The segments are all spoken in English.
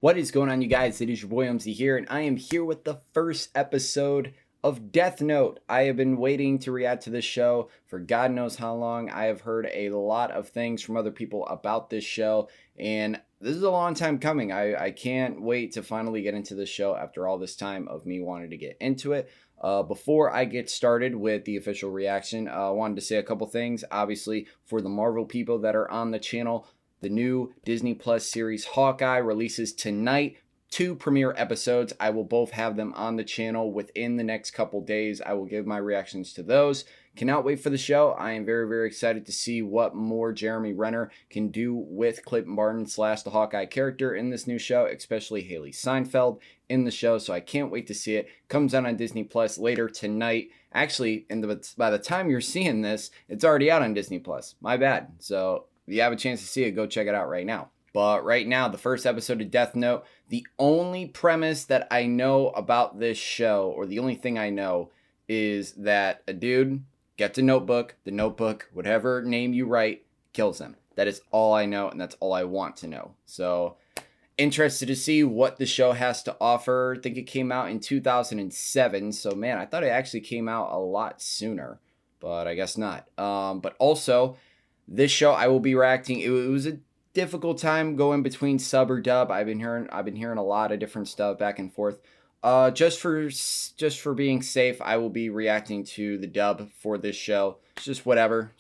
What is going on, you guys? It is your boy Omzy here, and I am here with the first episode of Death Note. I have been waiting to react to this show for God knows how long. I have heard a lot of things from other people about this show, and this is a long time coming. I can't wait to finally get into this show after all this time of me wanting to get into it. Before I get started with the official reaction, I wanted to say a couple things. Obviously, for the Marvel people that are on the channel, the new Disney Plus series Hawkeye releases tonight. 2 premiere episodes. I will both have them on the channel within the next couple days. I will give my reactions to those. Cannot wait for the show. I am very, very excited to see what more Jeremy Renner can do with Clint Barton / the Hawkeye character in this new show, especially Haley Steinfeld in the show. So I can't wait to see it. Comes out on Disney Plus later tonight. Actually, by the time you're seeing this, it's already out on Disney Plus. My bad. So if you have a chance to see it, go check it out right now. But right now, the first episode of Death Note, the only premise that I know about this show, or the only thing I know, is that a dude gets a notebook, the notebook, whatever name you write, kills him. That is all I know, and that's all I want to know. So, interested to see what the show has to offer. I think it came out in 2007, so man, I thought it actually came out a lot sooner, but I guess not. But also, this show I will be reacting. It was a difficult time going between sub or dub. I've been hearing a lot of different stuff back and forth. Just for being safe, I will be reacting to the dub for this show. It's just whatever.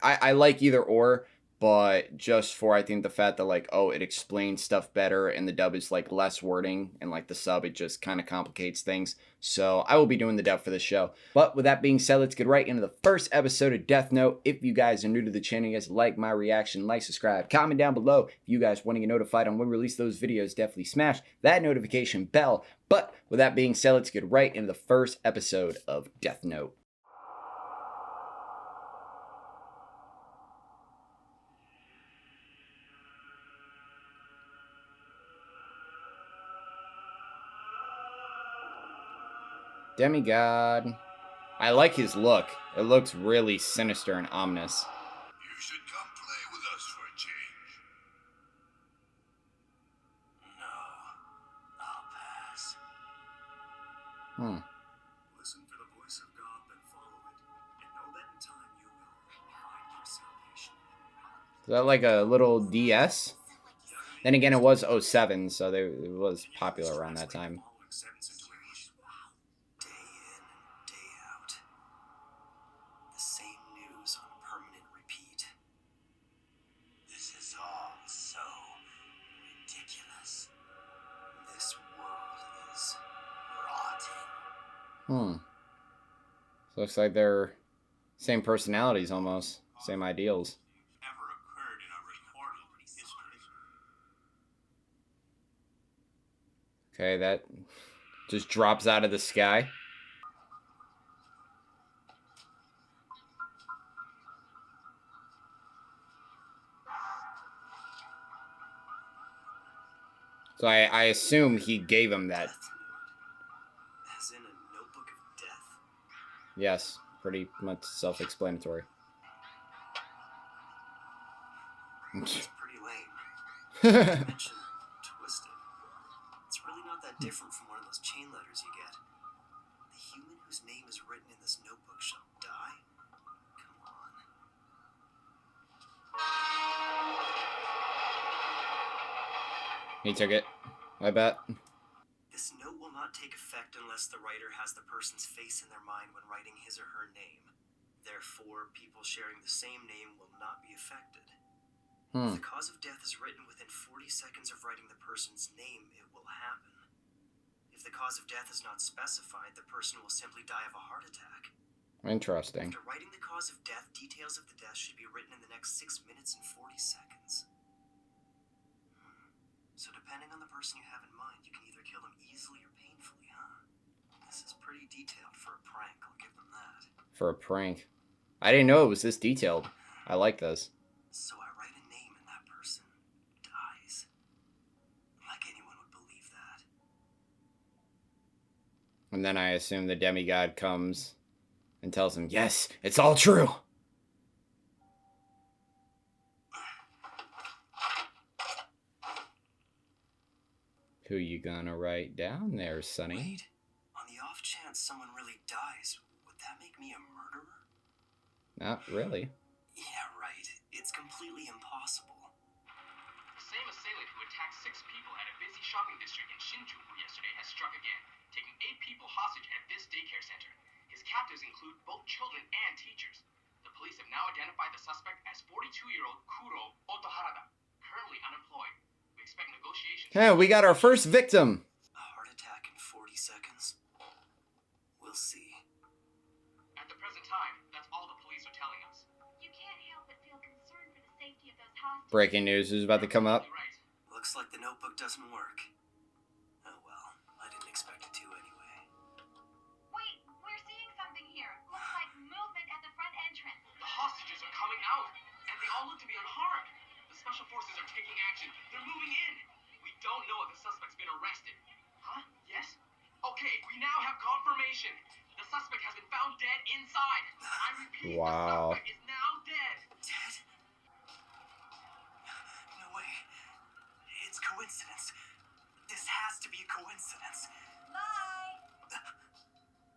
I like either or, but just for I think the fact that it explains stuff better and the dub is less wording, and the sub it just kind of complicates things. So I will be doing the dub for this show. But with that being said, let's get right into the first episode of Death Note. If you guys are new to the channel, you guys like my reaction, like, subscribe, comment down below. If you guys want to get notified on when we release those videos, definitely smash that notification bell. But with that being said, let's get right into the first episode of Death Note. Demigod. I like his look. It looks really sinister and ominous. You should come play with us for a change. No, I'll pass. Listen for the voice of God, then follow it, and know that in time you will find your salvation. Is that like a little DS? Then again, it was 07, so it was popular around that time. Looks like they're same personalities almost, same ideals. Okay, that just drops out of the sky. So I assume he gave him that. As in a notebook of death? Yes, pretty much self-explanatory. It's pretty lame. Not to mention twisted. It's really not that different from one of those chain letters you get. The human whose name is written in this notebook shall die? Come on. He took it, I bet. This note will not take effect unless the writer has the person's face in their mind when writing his or her name. Therefore, people sharing the same name will not be affected. If the cause of death is written within 40 seconds of writing the person's name, it will happen. If the cause of death is not specified, the person will simply die of a heart attack. Interesting. After writing the cause of death, details of the death should be written in the next 6 minutes and 40 seconds. So depending on the person you have in mind, you can either kill them easily or painfully, huh? This is pretty detailed for a prank, I'll give them that. For a prank. I didn't know it was this detailed. I like this. So I write a name and that person dies. Like anyone would believe that. And then I assume the demigod comes and tells him, yes, it's all true. Who you gonna write down there, Sonny? Wait, on the off chance someone really dies, would that make me a murderer? Not really. Yeah, right. It's completely impossible. The same assailant who attacked 6 people at a busy shopping district in Shinjuku yesterday has struck again, taking 8 people hostage at this daycare center. His captives include both children and teachers. The police have now identified the suspect as 42-year-old Kuro Otoharada, currently unemployed. We expect negotiations. Hey, we got our first victim. A heart attack in 40 seconds? We'll see. At the present time, that's all the police are telling us. You can't help but feel concerned for the safety of those hostages. Breaking news is about to come up. Right. Looks like the notebook doesn't work. Oh well, I didn't expect it to anyway. Wait, we're seeing something here. Looks like movement at the front entrance. The hostages are coming out, and they all look to be unharmed. The special forces are taking action. They're moving in. We don't know if the suspect's been arrested. Huh? Yes? Okay, we now have confirmation. The suspect has been found dead inside. I repeat, Wow. The suspect is now dead. Dead? No way. It's coincidence. This has to be a coincidence. Bye.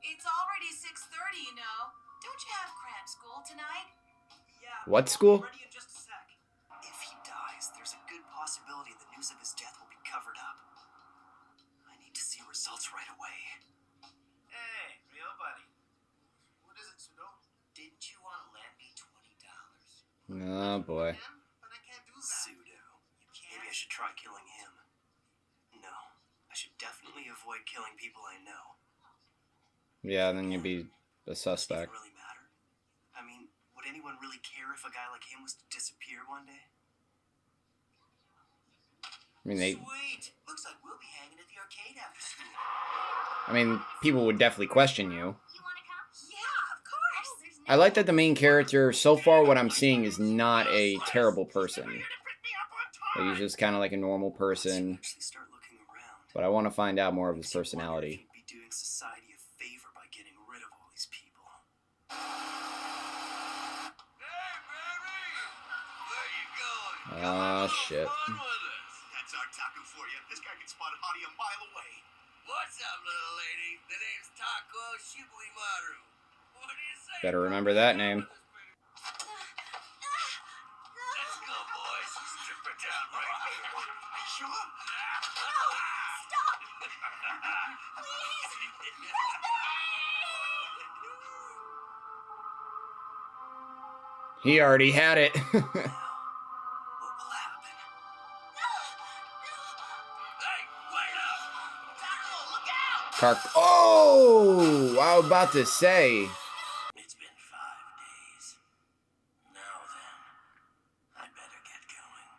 It's already 6:30, you know. Don't you have cram school tonight? Yeah. What school? Ready in just a sec. If he dies, there's a good possibility the news of his death will be covered up. I need to see results right away. Hey, real buddy. What is it, Sudo? Didn't you want to lend me $20? Oh boy. But I can't do that. Pseudo. You can't. Maybe I should try killing him. No, I should definitely avoid killing people I know. Yeah, then you'd be a Does it suspect. really matter? I mean, would anyone really care if a guy like him was to disappear one day? I mean, Sweet. Looks like we'll be hanging at the arcade after school. people would definitely question you. You want to come? Yeah, of course. Oh, there's I like that the main character, so far what I'm seeing, is not a terrible person. Like, he's just kind of like a normal person, Actually start looking around. but I want to find out more of his Makes you wonder if personality. he'd be doing society a favor by getting rid of all these people. Hey, baby! Where you going? Ah, shit. Fun with us. That's our taco for you. This guy can spot a hottie a mile away. What's up, little lady? The name's Taco Shibuimaru. What do you say? Better remember that name. Let's go, boys. Strip her down right here. Are you sure? Stop! He already had it. What will happen? Hey, wait up! Taco, look out! Oh, I was about to say. It's been 5 days. Now then, I'd better get going.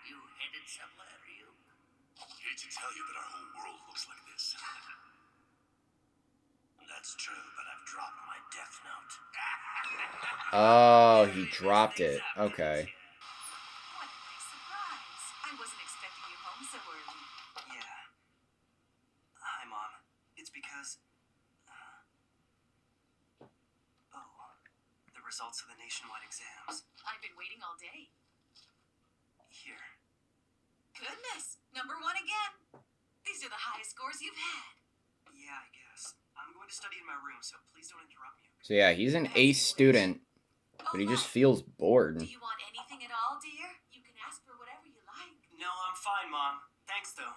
You headed somewhere, you? Hate to tell you, but our whole world looks like this. That's true, but I've dropped my death note. Oh, he dropped it. Okay. What a nice surprise. I wasn't expecting you home so early. Yeah. Hi, Mom. It's because... the results of the nationwide exams. I've been waiting all day. Here. Goodness, number 1 again. These are the highest scores you've had. Yeah, I guess. I'm going to study in my room, so please don't interrupt me. So yeah, he's an A student, but he just feels bored. Do you want anything at all, dear? You can ask for whatever you like. No, I'm fine, Mom. Thanks, though.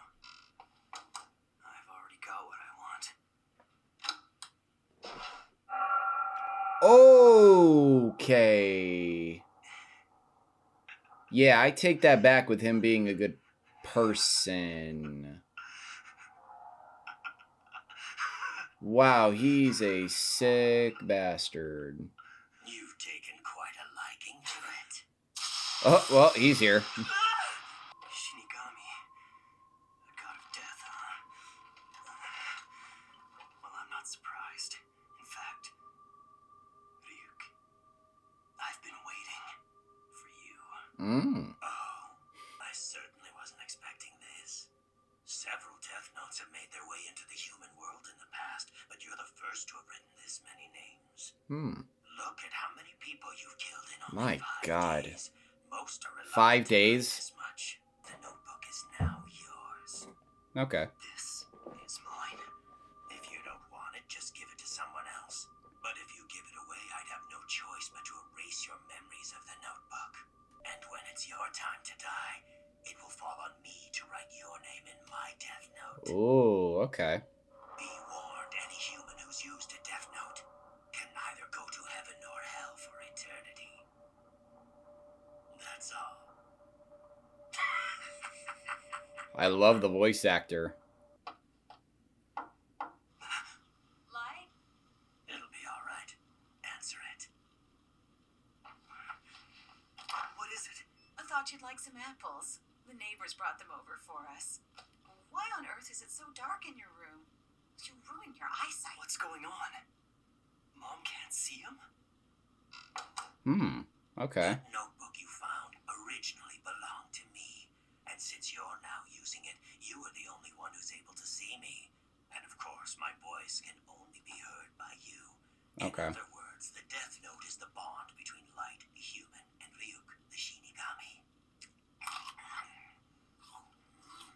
I've already got what I want. Okay. Yeah, I take that back with him being a good person. Wow, he's a sick bastard. You've taken quite a liking to it. Oh, well, he's here. Shinigami. The god of death, huh? Well, I'm not surprised. In fact, Ryuk, I've been waiting for you. Oh, I certainly wasn't expecting this. Several death notes have made their way into the human world in the past, but you're the first to have written this many names. Look at how many people you've killed in only My 5 God. days. Most are 5 reluctant to write days? this much. The notebook is now yours. Okay. This is mine. If you don't want it, just give it to someone else. But if you give it away, I'd have no choice but to erase your memories of the notebook. And when it's your time to die, it will fall on me to write your name in my death note. Ooh, okay. Be warned, any human who's used a death note can neither go to heaven nor hell for eternity. That's all. I love the voice actor. Light? It'll be all right. Answer it. What is it? I thought you'd like some apples. The neighbors brought them over for us. Why on earth is it so dark in your room? You ruin your eyesight. What's going on? Mom can't see him? Okay. That notebook you found originally belonged to me. And since you're now using it, you are the only one who's able to see me. And of course, my voice can only be heard by you. Okay. In other words, the death note is the bond between Light, the human, and Ryuk, the Shinigami.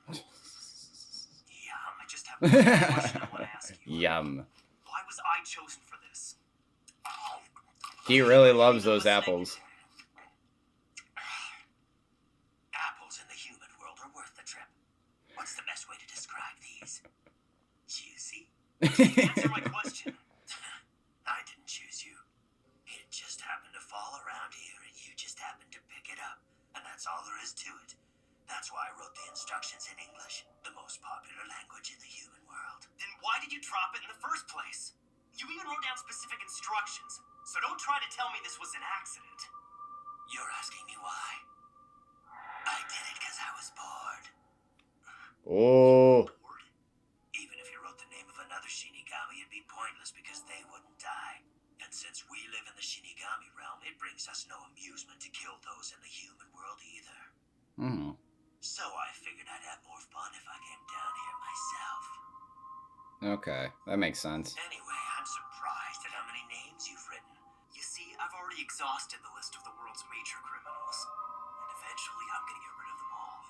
Yum. I just have one question I want to ask you. Yum. Why was I chosen for this? He really loves those apples. Apples in the human world are worth the trip. What's the best way to describe these? Juicy? Answer my question. I didn't choose you. It just happened to fall around here and you just happened to pick it up. And that's all there is to it. That's why I wrote the instructions in English, the most popular language in the human world. Then why did you drop it in the first place? You even wrote down specific instructions, so don't try to tell me this was an accident. You're asking me why? I did it because I was bored. Oh. Bored? Even if you wrote the name of another Shinigami, it'd be pointless because they wouldn't die. And since we live in the Shinigami realm, it brings us no amusement to kill those in the human world either. So I figured I'd have more fun if I came down here myself. Okay, that makes sense. Anyway, I'm surprised at how many names you've written. You see, I've already exhausted the list of the world's major criminals. And eventually I'm gonna get rid of them all.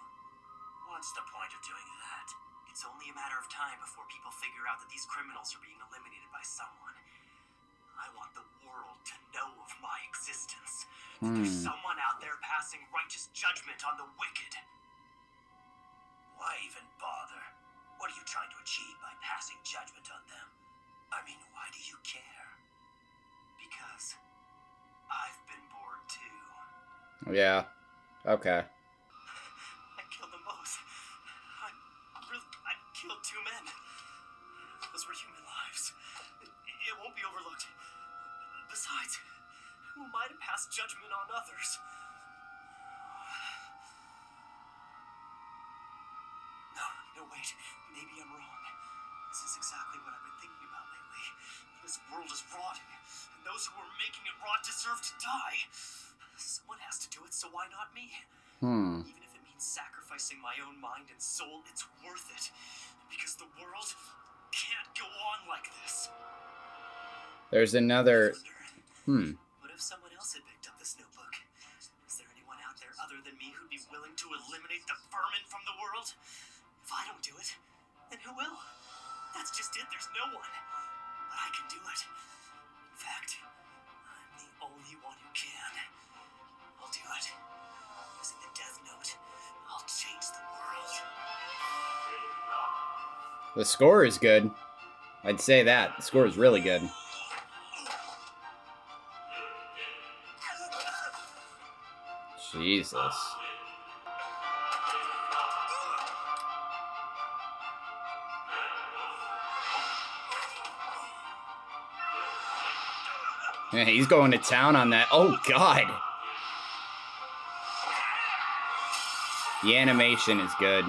What's the point of doing that? It's only a matter of time before people figure out that these criminals are being eliminated by someone. I want the world to know of my existence. That there's someone out there passing righteous judgment on the wicked. Why even bother? What are you trying to achieve by passing judgment on them? I mean, why do you care? Because I've been bored too. Yeah. Okay. I killed them both. I killed two men. Those were human lives. It won't be overlooked. Besides, who am I to pass judgment on others? No, wait. Maybe I'm wrong. This is exactly what I've been thinking about lately. This world is rotting, and those who are making it rot deserve to die. Someone has to do it, so why not me? Even if it means sacrificing my own mind and soul, it's worth it. Because the world can't go on like this. There's another... What if someone else had picked up this notebook? Is there anyone out there other than me who'd be willing to eliminate the vermin from the world? If I don't do it, then who will? That's just it, there's no one. But I can do it. In fact, I'm the only one who can. I'll do it. Using the Death Note, I'll change the world. The score is good. I'd say that. The score is really good. Jesus. Yeah, he's going to town on that. Oh, God. The animation is good.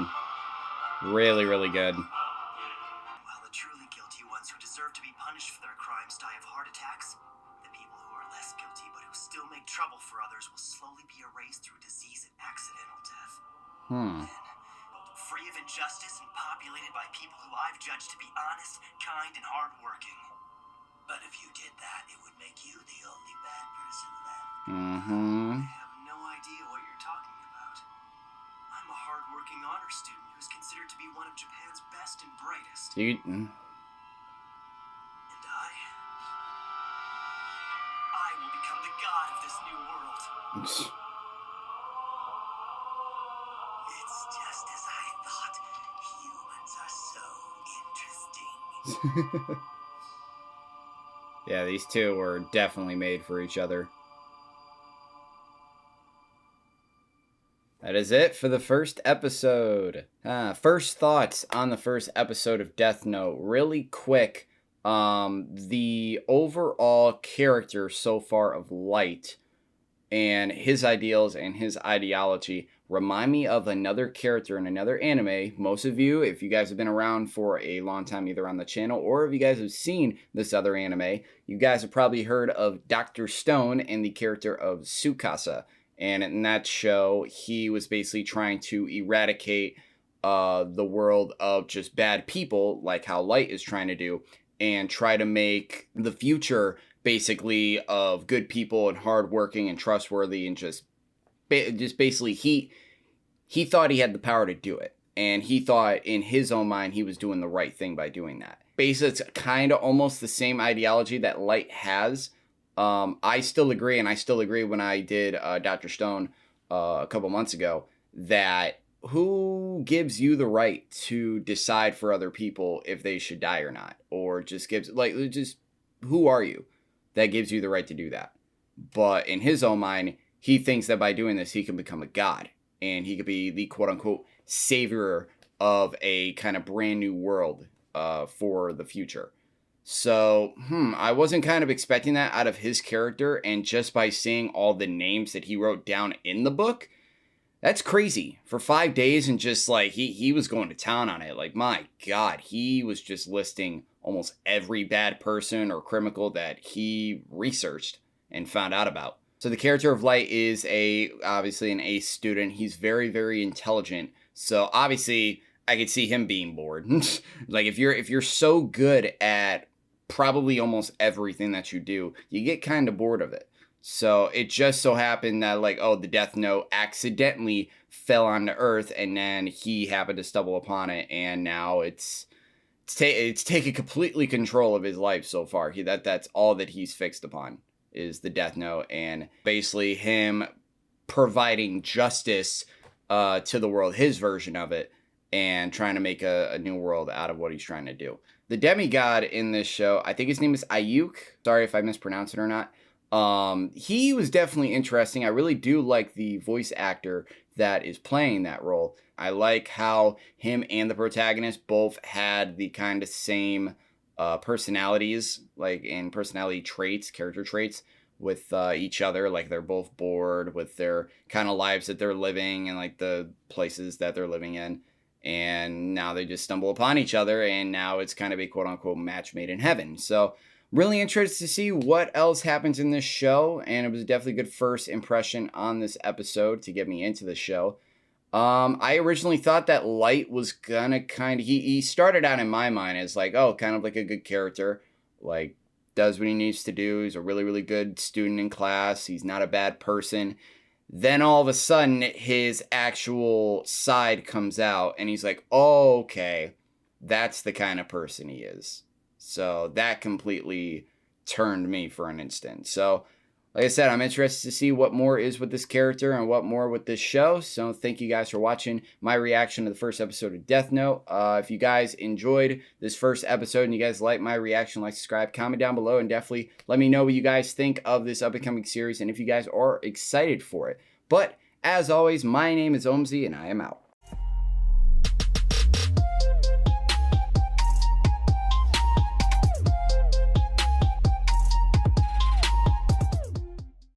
Really, really good. While the truly guilty ones who deserve to be punished for their crimes die of heart attacks, the people who are less guilty but who still make trouble for others will slowly be erased through disease and accidental death. Then, free of injustice and populated by people who I've judged to be honest, kind, and hardworking. But if you did that, it would make you the only bad person left. I have no idea what you're talking about. I I'm a hard-working honor student who's considered to be one of Japan's best and brightest. You, And I will become the god of this new world. It's just as I thought. Humans are so interesting. yeah, these two were definitely made for each other. That is it for the first episode. First thoughts on the first episode of Death Note. Really quick, the overall character so far of Light and his ideals and his ideology remind me of another character in another anime. Most of you, if you guys have been around for a long time, either on the channel or if you guys have seen this other anime, you guys have probably heard of Dr. Stone and the character of Tsukasa. And in that show, he was basically trying to eradicate the world of just bad people, like how Light is trying to do, and try to make the future basically of good people and hardworking and trustworthy, and just basically he thought he had the power to do it, and he thought in his own mind he was doing the right thing by doing that. Basically, it's kind of almost the same ideology that Light has. I still agree, and I still agree when I did Dr. Stone a couple months ago, that who gives you the right to decide for other people if they should die or not? Or just who are you that gives you the right to do that? But in his own mind, he thinks that by doing this, he can become a god, and he could be the quote-unquote savior of a kind of brand new world for the future. So, I wasn't kind of expecting that out of his character, and just by seeing all the names that he wrote down in the book, that's crazy. For 5 days, and just like, he was going to town on it. Like, my God, he was just listing almost every bad person or criminal that he researched and found out about. So the character of Light is obviously an A student. He's very, very intelligent. So obviously, I could see him being bored. Like, if you're so good at probably almost everything that you do, you get kind of bored of it. So it just so happened that, like, the Death Note accidentally fell onto Earth, and then he happened to stumble upon it, and now it's taken completely control of his life so far. That's all that he's fixed upon, is the Death Note, and basically him providing justice to the world, his version of it, and trying to make a new world out of what he's trying to do. The demigod in this show, I think his name is Ayuk. Sorry if I mispronounce it or not. He was definitely interesting. I really do like the voice actor that is playing that role. I like how him and the protagonist both had the kind of same personalities, like in personality traits, character traits with each other. Like, they're both bored with their kind of lives that they're living and like the places that they're living in. And now they just stumble upon each other, and now it's kind of a quote-unquote match made in heaven. So really interested to see what else happens in this show, and it was definitely a good first impression on this episode to get me into the show. I originally thought that Light was gonna kind of, he started out in my mind as like, kind of like a good character, like does what he needs to do. He's a really, really good student in class. He's not a bad person. Then all of a sudden, his actual side comes out, and he's like, oh, okay, that's the kind of person he is. So that completely turned me for an instant. So, like I said, I'm interested to see what more is with this character and what more with this show. So thank you guys for watching my reaction to the first episode of Death Note. If you guys enjoyed this first episode and you guys like my reaction, like, subscribe, comment down below, and definitely let me know what you guys think of this up-and-coming series and if you guys are excited for it. But as always, my name is Omzy, and I am out.